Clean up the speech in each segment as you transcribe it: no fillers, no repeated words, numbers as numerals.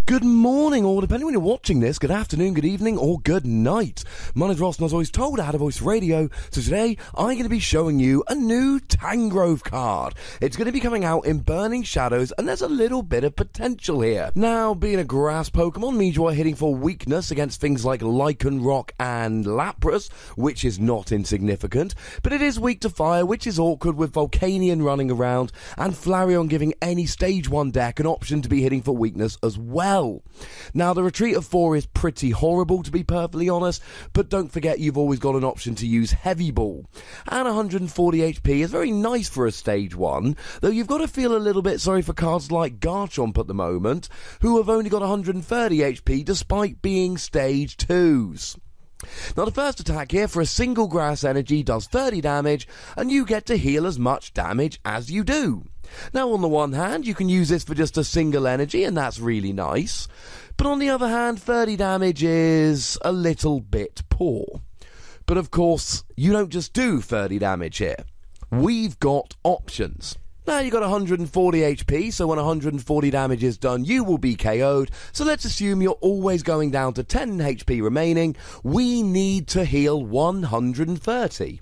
Good morning, or depending when you're watching this, good afternoon, good evening, or good night. My name's Ross, and as always told, I had a voice radio, so today I'm going to be showing you a new Tangrowth card. It's going to be coming out in Burning Shadows, and there's a little bit of potential here. Now, being a grass Pokemon means you are hitting for weakness against things like Lycanroc and Lapras, which is not insignificant, but it is weak to fire, which is awkward with Volcanion running around, and Flareon giving any Stage 1 deck an option to be hitting for weakness as well. Now, the retreat of 4 is pretty horrible, to be perfectly honest, but don't forget you've always got an option to use Heavy Ball. And 140 HP is very nice for a Stage 1, though you've got to feel a little bit sorry for cards like Garchomp at the moment, who have only got 130 HP despite being Stage 2s. Now, the first attack here for a single grass energy does 30 damage, and you get to heal as much damage as you do. Now, on the one hand, you can use this for just a single energy, and that's really nice. But on the other hand, 30 damage is a little bit poor. But of course, you don't just do 30 damage here. We've got options. Now, you've got 140 HP, so when 140 damage is done, you will be KO'd. So let's assume you're always going down to 10 HP remaining. We need to heal 130.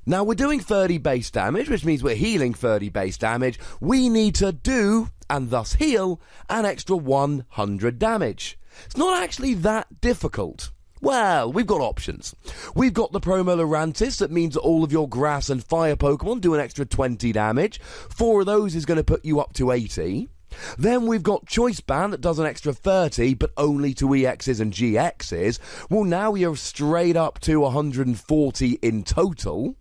Now, we're doing 30 base damage, which means we're healing 30 base damage. We need to do, and thus heal, an extra 100 damage. It's not actually that difficult. Well, we've got options. We've got the Promo Lurantis, that means that all of your grass and fire Pokemon do an extra 20 damage. 4 of those is going to put you up to 80. Then we've got Choice Band that does an extra 30, but only to EXs and GXs. Well, now you're straight up to 140 in total.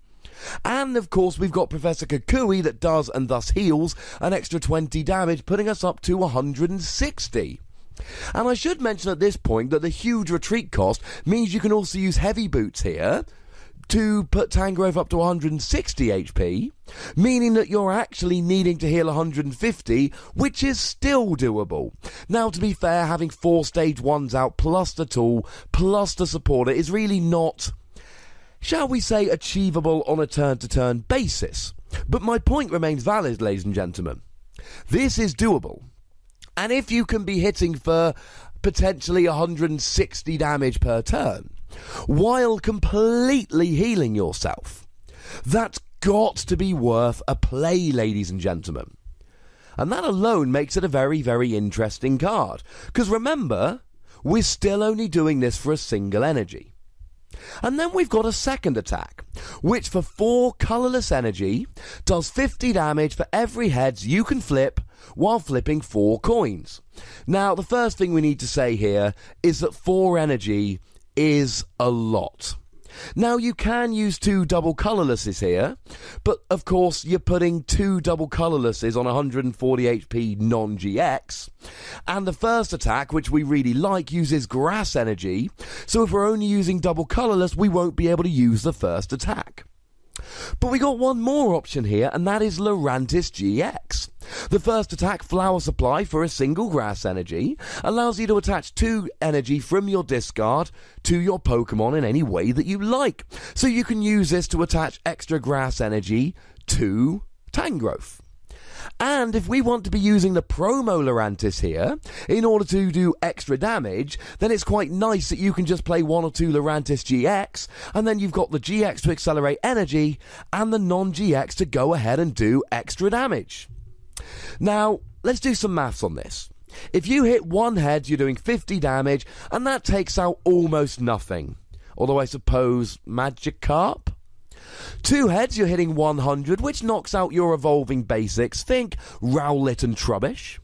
And, of course, we've got Professor Kukui that does, and thus heals, an extra 20 damage, putting us up to 160. And I should mention at this point that the huge retreat cost means you can also use Heavy Boots here to put Tangrowth up to 160 HP, meaning that you're actually needing to heal 150, which is still doable. Now, to be fair, having 4 Stage 1s out, plus the tool, plus the supporter, is really not, shall we say, achievable on a turn-to-turn basis. But my point remains valid, ladies and gentlemen. This is doable. And if you can be hitting for potentially 160 damage per turn, while completely healing yourself, that's got to be worth a play, ladies and gentlemen. And that alone makes it a very, very interesting card. Because remember, we're still only doing this for a single energy. And then we've got a second attack, which for 4 colourless energy does 50 damage for every heads you can flip while flipping 4 coins. Now, the first thing we need to say here is that 4 energy is a lot. Now, you can use 2 double colourlesses here, but of course you're putting 2 double colourlesses on 140 HP non-GX, and the first attack, which we really like, uses grass energy, so if we're only using double colourless, we won't be able to use the first attack. But we got one more option here, and that is Lurantis GX. The first attack, Flower Supply, for a single grass energy, allows you to attach 2 energy from your discard to your Pokemon in any way that you like. So you can use this to attach extra grass energy to Tangrowth. And if we want to be using the Promo Lurantis here, in order to do extra damage, then it's quite nice that you can just play 1 or 2 Lurantis GX, and then you've got the GX to accelerate energy, and the non-GX to go ahead and do extra damage. Now, let's do some maths on this. If you hit 1 head, you're doing 50 damage, and that takes out almost nothing. Although I suppose Magikarp? 2 heads, you're hitting 100, which knocks out your evolving basics. Think Rowlet and Trubbish.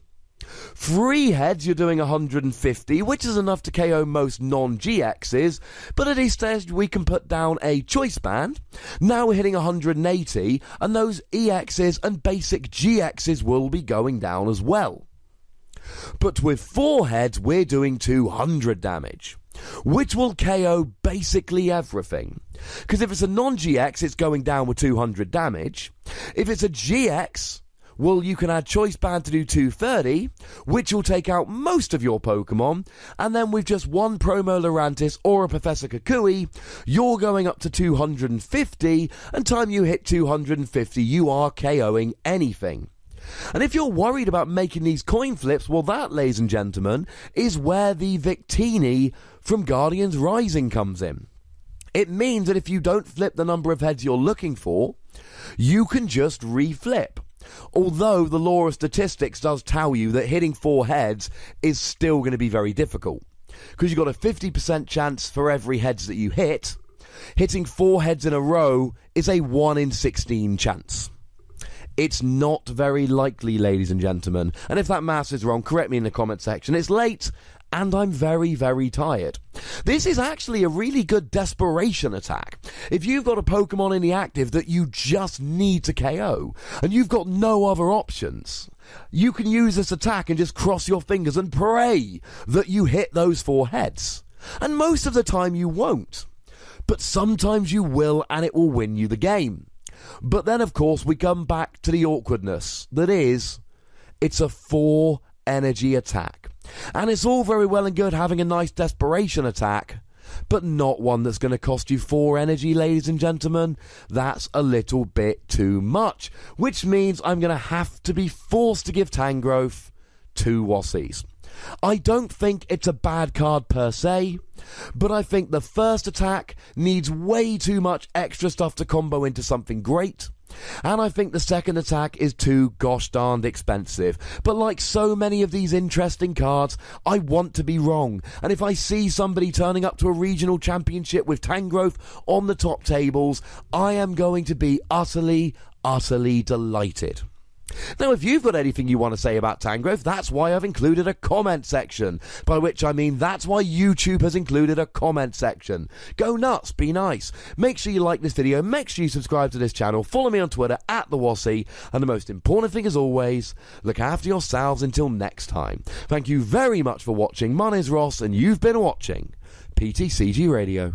3 heads, you're doing 150, which is enough to KO most non-GXs, but at each stage we can put down a Choice Band. Now we're hitting 180, and those EXs and basic GXs will be going down as well. But with 4 heads, we're doing 200 damage, which will KO basically everything. Because if it's a non-GX, it's going down with 200 damage. If it's a GX, well, you can add Choice Band to do 230, which will take out most of your Pokemon, and then with just 1 Promo Lurantis or a Professor Kukui, you're going up to 250, and time you hit 250, you are KOing anything. And if you're worried about making these coin flips, well, that, ladies and gentlemen, is where the Victini from Guardians Rising comes in. It means that if you don't flip the number of heads you're looking for, you can just reflip. Although the law of statistics does tell you that hitting 4 heads is still going to be very difficult. Because you've got a 50% chance for every heads that you hit. Hitting 4 heads in a row is a 1 in 16 chance. It's not very likely, ladies and gentlemen. And if that maths is wrong, correct me in the comment section. It's late, and I'm very, very tired. This is actually a really good desperation attack. If you've got a Pokemon in the active that you just need to KO, and you've got no other options, you can use this attack and just cross your fingers and pray that you hit those 4 heads. And most of the time you won't. But sometimes you will, and it will win you the game. But then, of course, we come back to the awkwardness. That is, it's a 4 energy attack. And it's all very well and good having a nice desperation attack, but not one that's going to cost you 4 energy, ladies and gentlemen. That's a little bit too much, which means I'm going to have to be forced to give Tangrowth 2 Wossies. I don't think it's a bad card per se, but I think the first attack needs way too much extra stuff to combo into something great. And I think the second attack is too gosh darned expensive. But like so many of these interesting cards, I want to be wrong. And if I see somebody turning up to a regional championship with Tangrowth on the top tables, I am going to be utterly, utterly delighted. Now, if you've got anything you want to say about Tangrowth, that's why I've included a comment section. By which I mean that's why YouTube has included a comment section. Go nuts, be nice. Make sure you like this video, make sure you subscribe to this channel, follow me on Twitter @TheWossie, and the most important thing as always, look after yourselves until next time. Thank you very much for watching. My name's Ross, and you've been watching PTCG Radio.